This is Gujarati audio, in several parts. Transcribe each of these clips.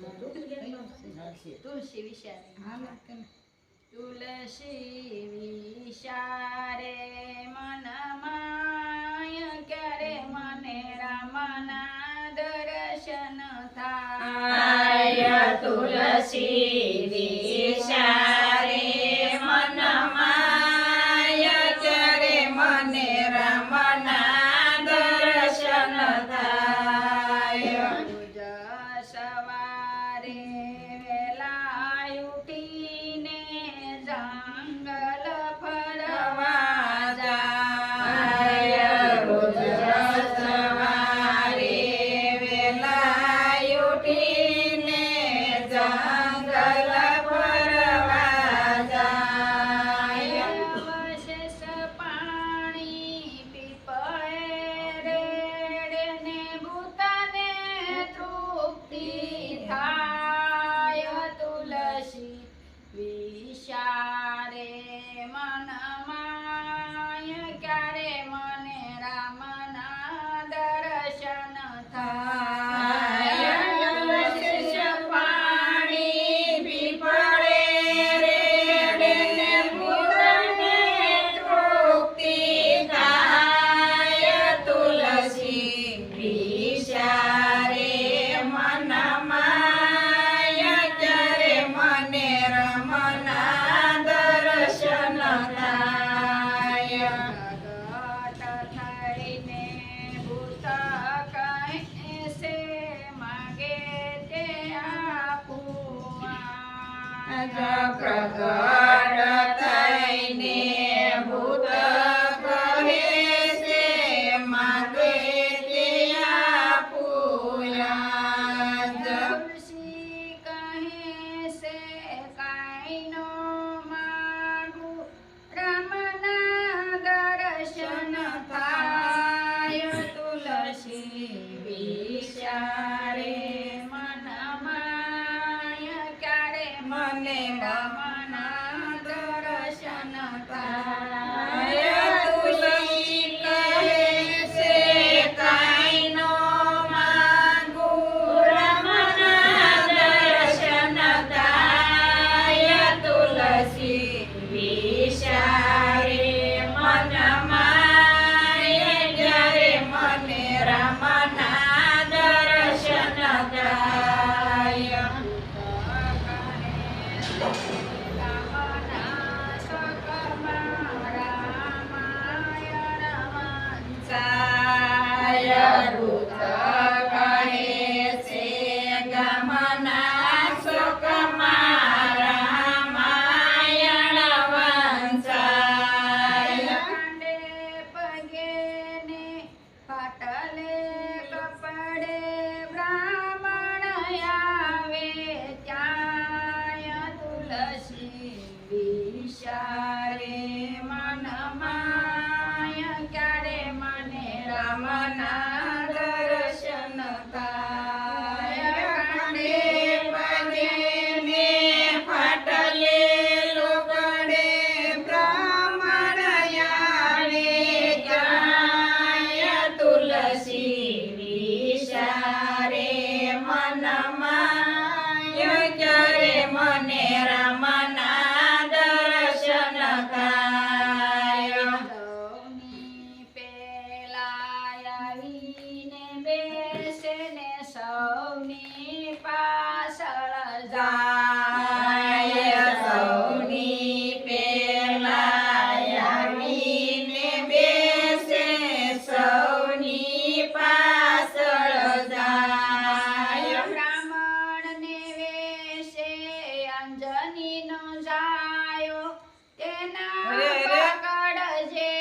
તુલસી વિચારે તુલસી વિચારે મનમાય ક્યારે મને રામના દર્શન થાય તુલસી વિચારે મનમાય ક્યારે મને રામના દર્શન થાય રોજ સવારે વેલા ઉઠીને જંગલ ફરવા જાય રોજ સવારે વેલા ઉઠીને જંગલ ફરવા જાય અવશેષ પાણી પીપળે રેડને ભૂતાને તૃપ્તિ થાય તુલસી વિચારે મનમાય ક્યારે મને રામના દર્શન થાય અવશેષ પાણી પીપળે રેડને ભૂતાને તૃપ્તિ થાય તુલસી વિચારે મનમાય ક્યારે મને રમના દર્શન થાય પ્રગટ થઈને ભૂત કહેશે માગે તે આપું પ્રગટ થઈને ભૂત કહે છે માગે તે આપું તુલસી કહે છે કાંઈ નો માગું રામના દર્શન થાય તુલસી વિચારે મનમાય ક્યારે મને રામના દર્શન થાય તુલસી કહે છે કાંઈ નો માંગું રામના દર્શન થાય તુલસી વિચારે મનમાય જ્યારે મને રામના દર્શન થાય રુદ્ર કહે છે ગમના શોકમાં રામાયણ વંચાય પગે ને પાટલે કપડે બ્રાહ્મણ આવે ત્યાં તુલસી વિચારે મનમાય ક્યારે મને રામના દર્શન થાય કાંડે પગે ને ફાટલે લોકડે બ્રાહ્મણ આવે ત્યાં તુલસી વિચારે મનમાય ક્યારે મને રામના દર્શન થાય સૌની પેલા આવીને બેસે ને સૌની પાછળ જાય સૌની પેલા આવીને બેસે સૌની પાછળ જાય બ્રાહ્મણને વેશે અંજનીનો જાયો તેના પકડજે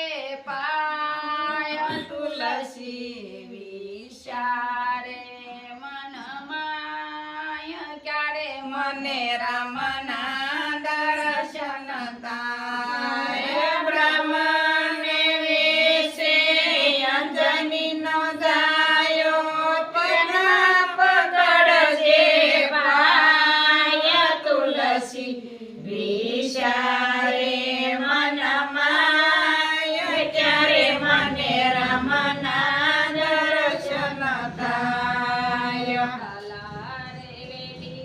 પાય તુલસી વિચારે મનમાય ક્યારે મને રામના દર્શન થાય બ્રાહ્મણને વેશે અંજનીનો જાયો તેના પકડજે પાય તુલસી વિચારે મનમાય ક્યારે મને રામના દર્શન થાય લારે વેડી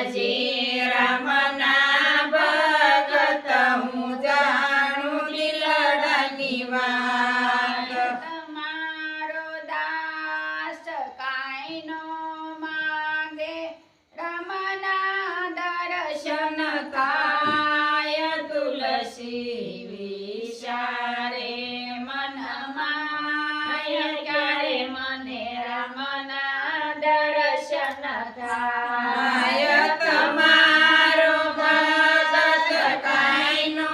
તુલસી રામના ભગત હું જાણું દિલડાની વાત. તમારો દાસ કાંઈ નો માંગે રામના દર્શન થાય તુલસી વિચારે મનમાં ક્યારે મને રામના દર્શન થાય. તમારો ભગત કાંઈ નો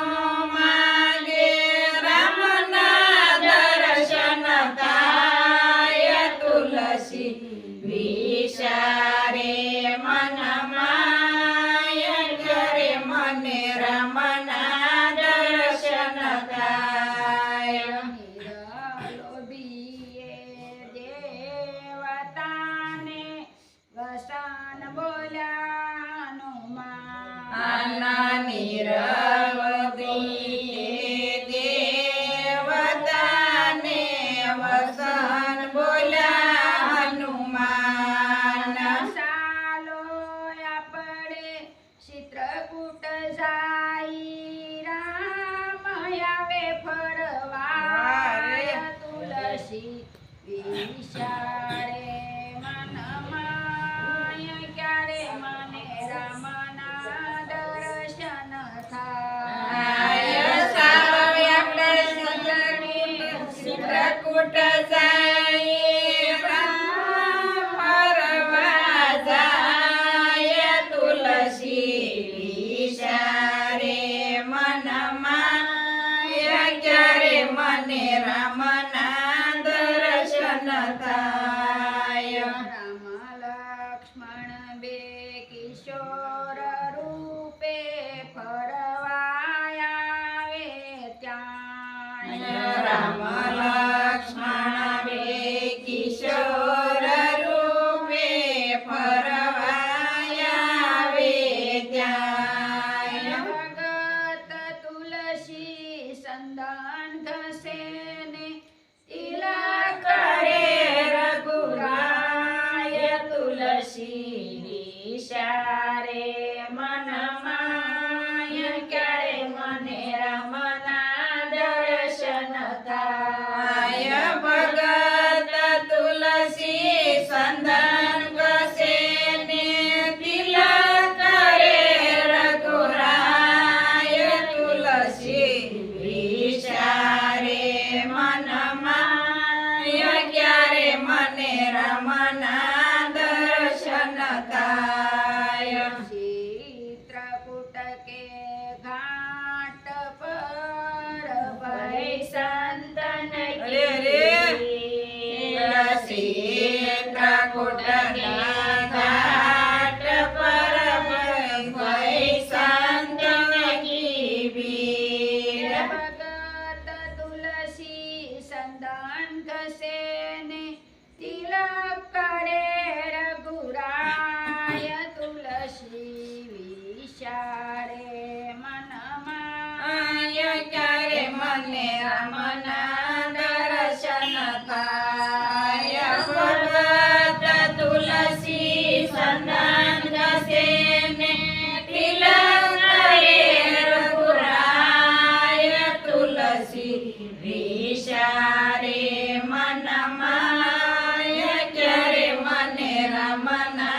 માંગે રામના દર્શન થાય તુલસી વિચારે મનમાં કરે મને રામના દર્શન થાય. લોભીએ દેવતાને વસન બોલ્યા હનુમાન. નાની રવદી દેવતાને વસન બોલ્યા હનુમાન. ચાલો આપણે ચિત્રકૂટ જાઈ રામ આવે ફરવા. તુલસી વિચારે મનમાં ક્યારે મને રામના દર્શન થાય. ચિત્રકૂટ જાય ફરવા જાય તુલસી વિચારે મનમાં ક્યારે મને રામના દર્શન થાય. રામ લક્ષ્મણ બે કિશોર રૂપે ફરવા આવે ત્યાં. રામ લક્ષ્મણ બે કિશોર રૂપે ફરવા આવે ત્યાં. ભગત તુલસી સંદાન ઘસે ને તિલક કરે રઘુરાય તુલસી વિચારે મનમાં ક્યારે મને રામના દર્શન થાય. ભગત તુલસી સંદન ઘસે ને તિલક કરે રઘુરાય તુલસી વિચારે મનમાં ક્યારે મને રામના દર્શન થાય. ચિત્રકૂટ કે ઘાટ પર ભય સંતન ચિત્રકૂટના ઘાટ પર ભય સંતન કી ભીડ. ભગત તુલસી સંદાન ઘસે ને તિલક કરે રઘુરાય. તુલસી વિચારે મનમાં ક્યારે મને રામના દર્શન થાય. ભગત તુલસી સંદાન ઘસે ને તિલક કરે રઘુરાય તુલસી વિચારે મનમાં ક્યારે મને રામના